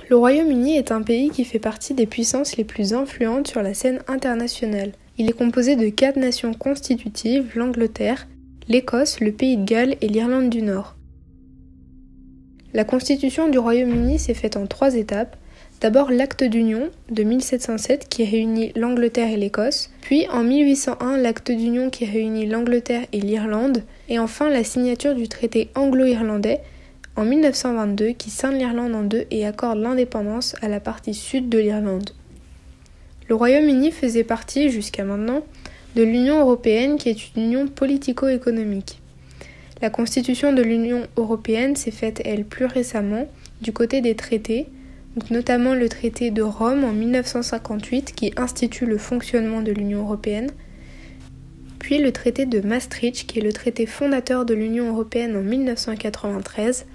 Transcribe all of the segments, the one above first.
Le Royaume-Uni est un pays qui fait partie des puissances les plus influentes sur la scène internationale. Il est composé de 4 nations constitutives, l'Angleterre, l'Écosse, le Pays de Galles et l'Irlande du Nord. La constitution du Royaume-Uni s'est faite en 3 étapes. D'abord l'acte d'union de 1707 qui réunit l'Angleterre et l'Écosse, puis en 1801 l'acte d'union qui réunit l'Angleterre et l'Irlande, et enfin la signature du traité anglo-irlandais en 1922 qui scinde l'Irlande en 2 et accorde l'indépendance à la partie sud de l'Irlande. Le Royaume-Uni faisait partie, jusqu'à maintenant, de l'Union européenne qui est une union politico-économique. La constitution de l'Union européenne s'est faite, elle, plus récemment, du côté des traités, donc notamment le traité de Rome en 1958 qui institue le fonctionnement de l'Union européenne, puis le traité de Maastricht qui est le traité fondateur de l'Union européenne en 1993,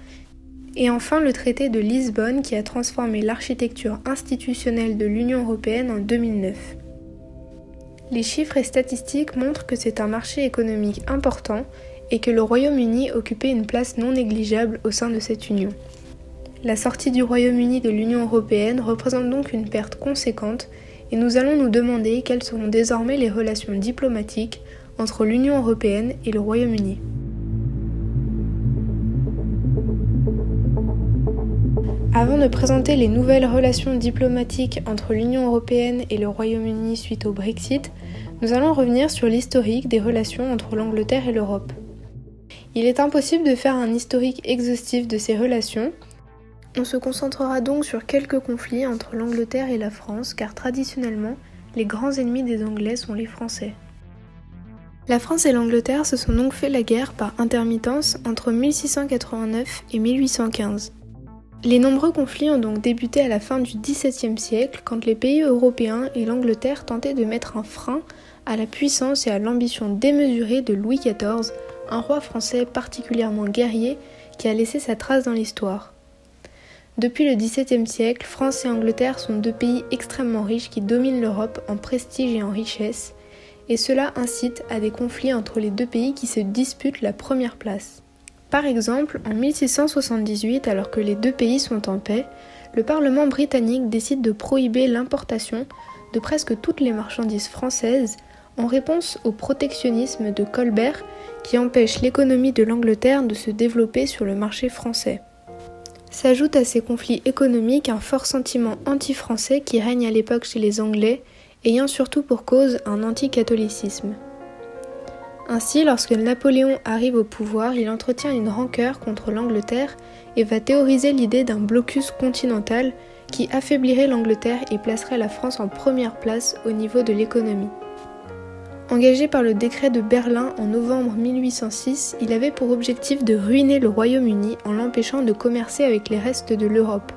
et enfin le traité de Lisbonne qui a transformé l'architecture institutionnelle de l'Union européenne en 2009. Les chiffres et statistiques montrent que c'est un marché économique important et que le Royaume-Uni occupait une place non négligeable au sein de cette union. La sortie du Royaume-Uni de l'Union européenne représente donc une perte conséquente et nous allons nous demander quelles seront désormais les relations diplomatiques entre l'Union européenne et le Royaume-Uni. Avant de présenter les nouvelles relations diplomatiques entre l'Union européenne et le Royaume-Uni suite au Brexit, nous allons revenir sur l'historique des relations entre l'Angleterre et l'Europe. Il est impossible de faire un historique exhaustif de ces relations. On se concentrera donc sur quelques conflits entre l'Angleterre et la France, car traditionnellement, les grands ennemis des Anglais sont les Français. La France et l'Angleterre se sont donc fait la guerre par intermittence entre 1689 et 1815. Les nombreux conflits ont donc débuté à la fin du XVIIe siècle, quand les pays européens et l'Angleterre tentaient de mettre un frein à la puissance et à l'ambition démesurée de Louis XIV, un roi français particulièrement guerrier qui a laissé sa trace dans l'histoire. Depuis le XVIIe siècle, France et Angleterre sont 2 pays extrêmement riches qui dominent l'Europe en prestige et en richesse, et cela incite à des conflits entre les 2 pays qui se disputent la première place. Par exemple, en 1678, alors que les 2 pays sont en paix, le Parlement britannique décide de prohiber l'importation de presque toutes les marchandises françaises en réponse au protectionnisme de Colbert qui empêche l'économie de l'Angleterre de se développer sur le marché français. S'ajoute à ces conflits économiques un fort sentiment anti-français qui règne à l'époque chez les Anglais, ayant surtout pour cause un anti-catholicisme. Ainsi, lorsque Napoléon arrive au pouvoir, il entretient une rancœur contre l'Angleterre et va théoriser l'idée d'un blocus continental qui affaiblirait l'Angleterre et placerait la France en première place au niveau de l'économie. Engagé par le décret de Berlin en novembre 1806, il avait pour objectif de ruiner le Royaume-Uni en l'empêchant de commercer avec les restes de l'Europe.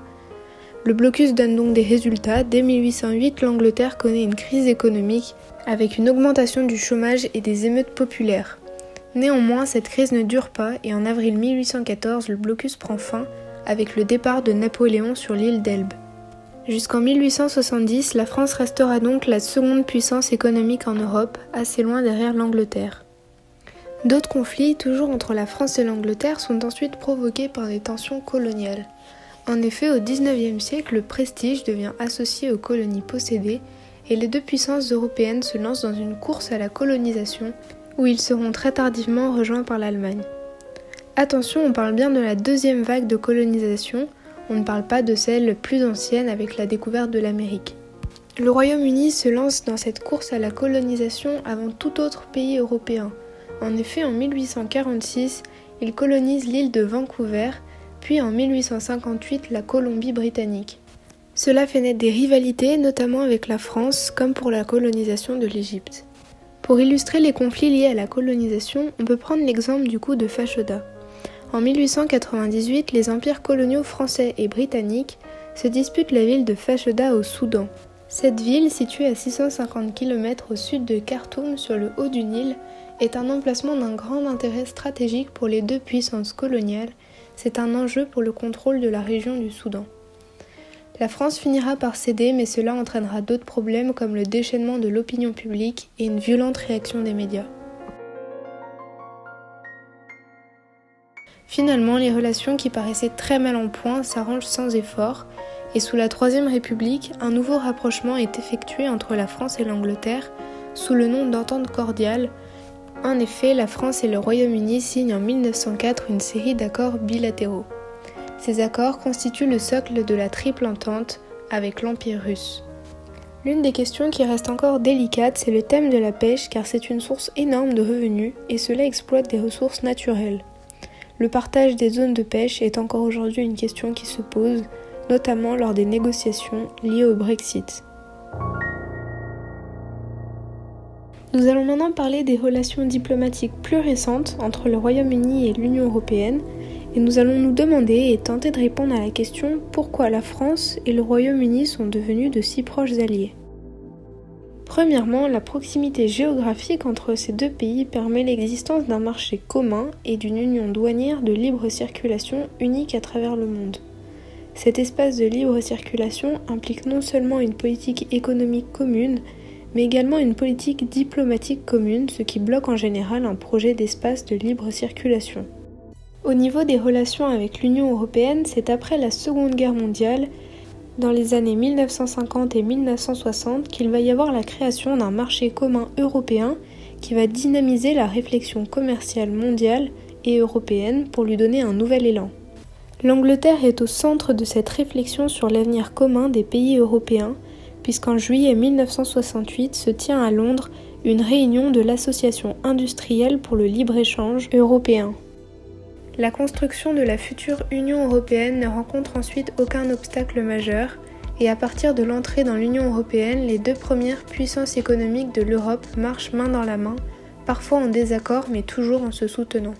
Le blocus donne donc des résultats. Dès 1808, l'Angleterre connaît une crise économique avec une augmentation du chômage et des émeutes populaires. Néanmoins, cette crise ne dure pas et en avril 1814, le blocus prend fin avec le départ de Napoléon sur l'île d'Elbe. Jusqu'en 1870, la France restera donc la seconde puissance économique en Europe, assez loin derrière l'Angleterre. D'autres conflits, toujours entre la France et l'Angleterre, sont ensuite provoqués par des tensions coloniales. En effet, au XIXe siècle, le prestige devient associé aux colonies possédées et les 2 puissances européennes se lancent dans une course à la colonisation où ils seront très tardivement rejoints par l'Allemagne. Attention, on parle bien de la 2e vague de colonisation, on ne parle pas de celle plus ancienne avec la découverte de l'Amérique. Le Royaume-Uni se lance dans cette course à la colonisation avant tout autre pays européen. En effet, en 1846, il colonise l'île de Vancouver, puis en 1858 la Colombie-Britannique. Cela fait naître des rivalités, notamment avec la France, comme pour la colonisation de l'Égypte. Pour illustrer les conflits liés à la colonisation, on peut prendre l'exemple du coup de Fashoda. En 1898, les empires coloniaux français et britanniques se disputent la ville de Fashoda au Soudan. Cette ville, située à 650 km au sud de Khartoum sur le haut du Nil, est un emplacement d'un grand intérêt stratégique pour les 2 puissances coloniales. C'est un enjeu pour le contrôle de la région du Soudan. La France finira par céder, mais cela entraînera d'autres problèmes comme le déchaînement de l'opinion publique et une violente réaction des médias. Finalement, les relations qui paraissaient très mal en point s'arrangent sans effort, Et sous la Troisième République, un nouveau rapprochement est effectué entre la France et l'Angleterre sous le nom d'entente cordiale. En effet, la France et le Royaume-Uni signent en 1904 une série d'accords bilatéraux. Ces accords constituent le socle de la Triple Entente avec l'Empire russe. L'une des questions qui reste encore délicate, c'est le thème de la pêche car c'est une source énorme de revenus et cela exploite des ressources naturelles. Le partage des zones de pêche est encore aujourd'hui une question qui se pose, notamment lors des négociations liées au Brexit. Nous allons maintenant parler des relations diplomatiques plus récentes entre le Royaume-Uni et l'Union européenne et nous allons nous demander et tenter de répondre à la question pourquoi la France et le Royaume-Uni sont devenus de si proches alliés. Premièrement, la proximité géographique entre ces deux pays permet l'existence d'un marché commun et d'une union douanière de libre circulation unique à travers le monde. Cet espace de libre circulation implique non seulement une politique économique commune, mais également une politique diplomatique commune, ce qui bloque en général un projet d'espace de libre circulation. Au niveau des relations avec l'Union européenne, c'est après la Seconde Guerre mondiale, dans les années 1950 et 1960, qu'il va y avoir la création d'un marché commun européen qui va dynamiser la réflexion commerciale mondiale et européenne pour lui donner un nouvel élan. L'Angleterre est au centre de cette réflexion sur l'avenir commun des pays européens, puisqu'en juillet 1968 se tient à Londres une réunion de l'Association industrielle pour le libre-échange européen. La construction de la future Union européenne ne rencontre ensuite aucun obstacle majeur, et à partir de l'entrée dans l'Union européenne, les deux premières puissances économiques de l'Europe marchent main dans la main, parfois en désaccord mais toujours en se soutenant.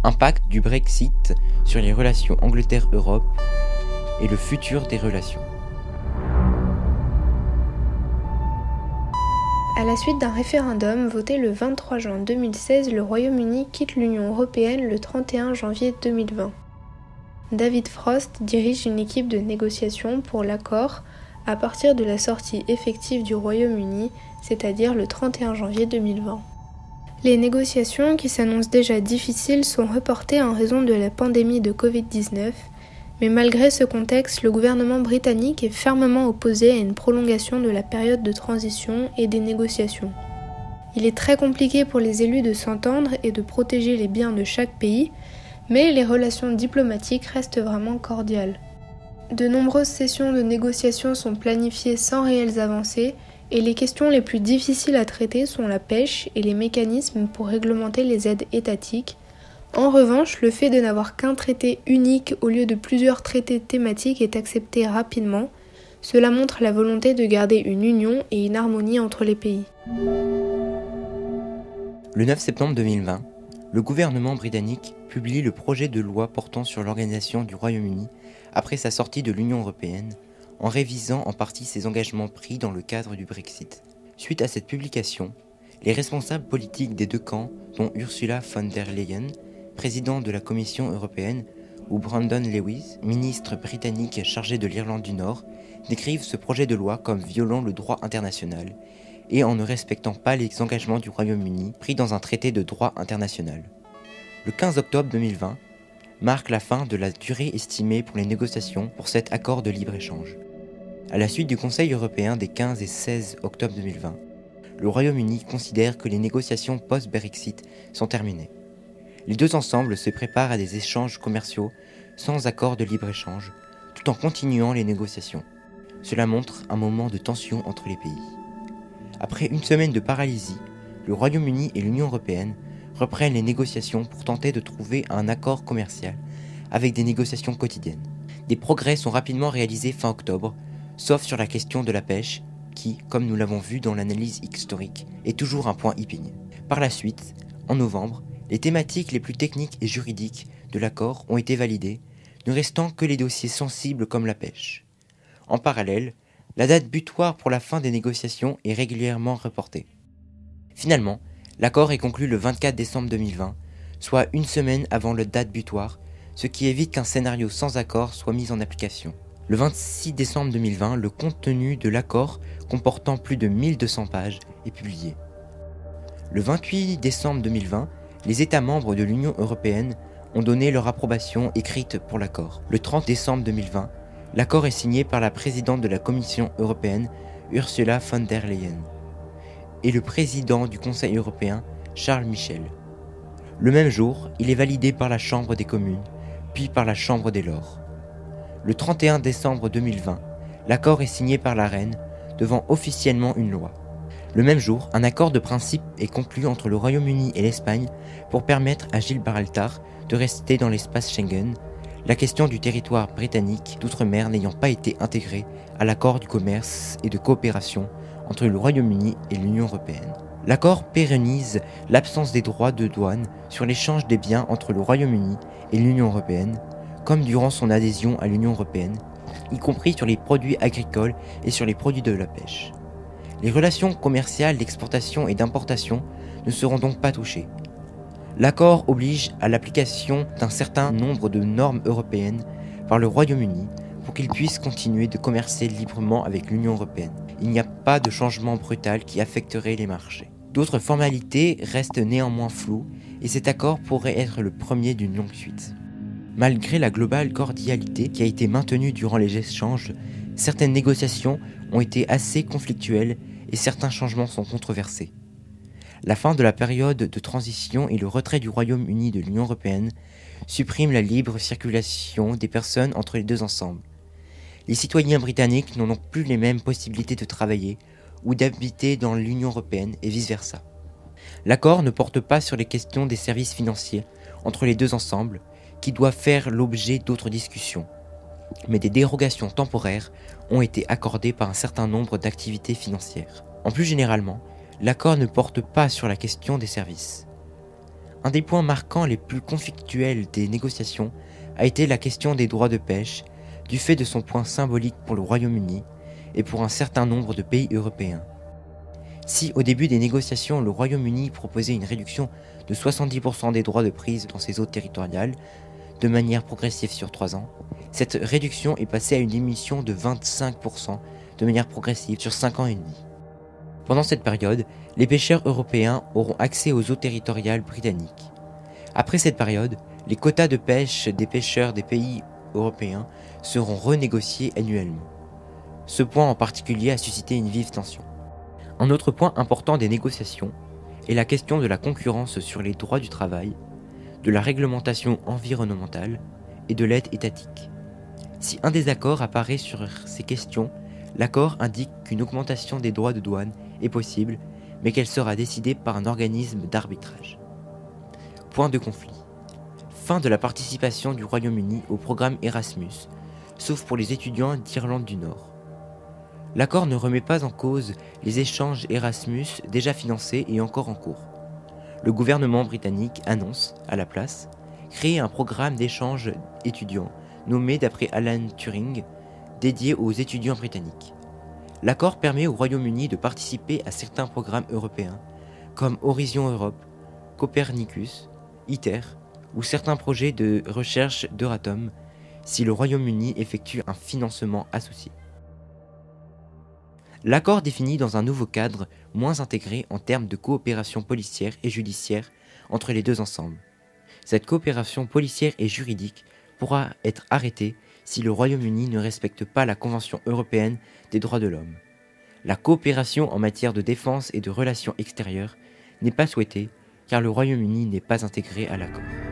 Impact du Brexit sur les relations Angleterre-Europe et le futur des relations. À la suite d'un référendum voté le 23 juin 2016, le Royaume-Uni quitte l'Union européenne le 31 janvier 2020. David Frost dirige une équipe de négociation pour l'accord à partir de la sortie effective du Royaume-Uni, c'est-à-dire le 31 janvier 2020. Les négociations, qui s'annoncent déjà difficiles, sont reportées en raison de la pandémie de Covid-19, mais malgré ce contexte, le gouvernement britannique est fermement opposé à une prolongation de la période de transition et des négociations. Il est très compliqué pour les élus de s'entendre et de protéger les biens de chaque pays, mais les relations diplomatiques restent vraiment cordiales. De nombreuses sessions de négociations sont planifiées sans réelles avancées, et les questions les plus difficiles à traiter sont la pêche et les mécanismes pour réglementer les aides étatiques. En revanche, le fait de n'avoir qu'un traité unique au lieu de plusieurs traités thématiques est accepté rapidement. Cela montre la volonté de garder une union et une harmonie entre les pays. Le 9 septembre 2020, le gouvernement britannique publie le projet de loi portant sur l'organisation du Royaume-Uni après sa sortie de l'Union européenne, en révisant en partie ses engagements pris dans le cadre du Brexit. Suite à cette publication, les responsables politiques des deux camps, dont Ursula von der Leyen, président de la Commission européenne, ou Brandon Lewis, ministre britannique chargé de l'Irlande du Nord, décrivent ce projet de loi comme violant le droit international et en ne respectant pas les engagements du Royaume-Uni pris dans un traité de droit international. Le 15 octobre 2020 marque la fin de la durée estimée pour les négociations pour cet accord de libre-échange. À la suite du Conseil européen des 15 et 16 octobre 2020, le Royaume-Uni considère que les négociations post-Brexit sont terminées. Les deux ensembles se préparent à des échanges commerciaux sans accord de libre-échange, tout en continuant les négociations. Cela montre un moment de tension entre les pays. Après une semaine de paralysie, le Royaume-Uni et l'Union européenne reprennent les négociations pour tenter de trouver un accord commercial avec des négociations quotidiennes. Des progrès sont rapidement réalisés fin octobre, sauf sur la question de la pêche, qui, comme nous l'avons vu dans l'analyse historique, est toujours un point épineux. Par la suite, en novembre, les thématiques les plus techniques et juridiques de l'accord ont été validées, ne restant que les dossiers sensibles comme la pêche. En parallèle, la date butoir pour la fin des négociations est régulièrement reportée. Finalement, l'accord est conclu le 24 décembre 2020, soit une semaine avant la date butoir, ce qui évite qu'un scénario sans accord soit mis en application. Le 26 décembre 2020, le contenu de l'accord, comportant plus de 1200 pages, est publié. Le 28 décembre 2020, les États membres de l'Union européenne ont donné leur approbation écrite pour l'accord. Le 30 décembre 2020, l'accord est signé par la présidente de la Commission européenne, Ursula von der Leyen, et le président du Conseil européen, Charles Michel. Le même jour, il est validé par la Chambre des communes, puis par la Chambre des lords. Le 31 décembre 2020, l'accord est signé par la reine, devenant officiellement une loi. Le même jour, un accord de principe est conclu entre le Royaume-Uni et l'Espagne pour permettre à Gibraltar de rester dans l'espace Schengen, la question du territoire britannique d'outre-mer n'ayant pas été intégrée à l'accord du commerce et de coopération entre le Royaume-Uni et l'Union européenne. L'accord pérennise l'absence des droits de douane sur l'échange des biens entre le Royaume-Uni et l'Union européenne, comme durant son adhésion à l'Union européenne, y compris sur les produits agricoles et sur les produits de la pêche. Les relations commerciales d'exportation et d'importation ne seront donc pas touchées. L'accord oblige à l'application d'un certain nombre de normes européennes par le Royaume-Uni pour qu'il puisse continuer de commercer librement avec l'Union européenne. Il n'y a pas de changement brutal qui affecterait les marchés. D'autres formalités restent néanmoins floues et cet accord pourrait être le premier d'une longue suite. Malgré la globale cordialité qui a été maintenue durant les échanges, certaines négociations ont été assez conflictuelles et certains changements sont controversés. La fin de la période de transition et le retrait du Royaume-Uni de l'Union européenne suppriment la libre circulation des personnes entre les deux ensembles. Les citoyens britanniques n'ont donc plus les mêmes possibilités de travailler ou d'habiter dans l'Union européenne et vice-versa. L'accord ne porte pas sur les questions des services financiers entre les deux ensembles, qui doivent faire l'objet d'autres discussions, mais des dérogations temporaires ont été accordées par un certain nombre d'activités financières. En plus généralement, l'accord ne porte pas sur la question des services. Un des points marquants les plus conflictuels des négociations a été la question des droits de pêche, du fait de son point symbolique pour le Royaume-Uni et pour un certain nombre de pays européens. Si au début des négociations, le Royaume-Uni proposait une réduction de 70% des droits de prise dans ses eaux territoriales, de manière progressive sur 3 ans, cette réduction est passée à une diminution de 25% de manière progressive sur 5 ans et demi. Pendant cette période, les pêcheurs européens auront accès aux eaux territoriales britanniques. Après cette période, les quotas de pêche des pêcheurs des pays européens seront renégociés annuellement. Ce point en particulier a suscité une vive tension. Un autre point important des négociations est la question de la concurrence sur les droits du travail, de la réglementation environnementale et de l'aide étatique. Si un désaccord apparaît sur ces questions, l'accord indique qu'une augmentation des droits de douane est possible, mais qu'elle sera décidée par un organisme d'arbitrage. Point de conflit. Fin de la participation du Royaume-Uni au programme Erasmus, sauf pour les étudiants d'Irlande du Nord. L'accord ne remet pas en cause les échanges Erasmus déjà financés et encore en cours. Le gouvernement britannique annonce, à la place, créer un programme d'échange étudiants nommé d'après Alan Turing, dédié aux étudiants britanniques. L'accord permet au Royaume-Uni de participer à certains programmes européens, comme Horizon Europe, Copernicus, ITER, ou certains projets de recherche d'Euratom, si le Royaume-Uni effectue un financement associé. L'accord définit dans un nouveau cadre moins intégré en termes de coopération policière et judiciaire entre les deux ensembles. Cette coopération policière et juridique pourra être arrêtée si le Royaume-Uni ne respecte pas la Convention européenne des droits de l'homme. La coopération en matière de défense et de relations extérieures n'est pas souhaitée car le Royaume-Uni n'est pas intégré à l'accord.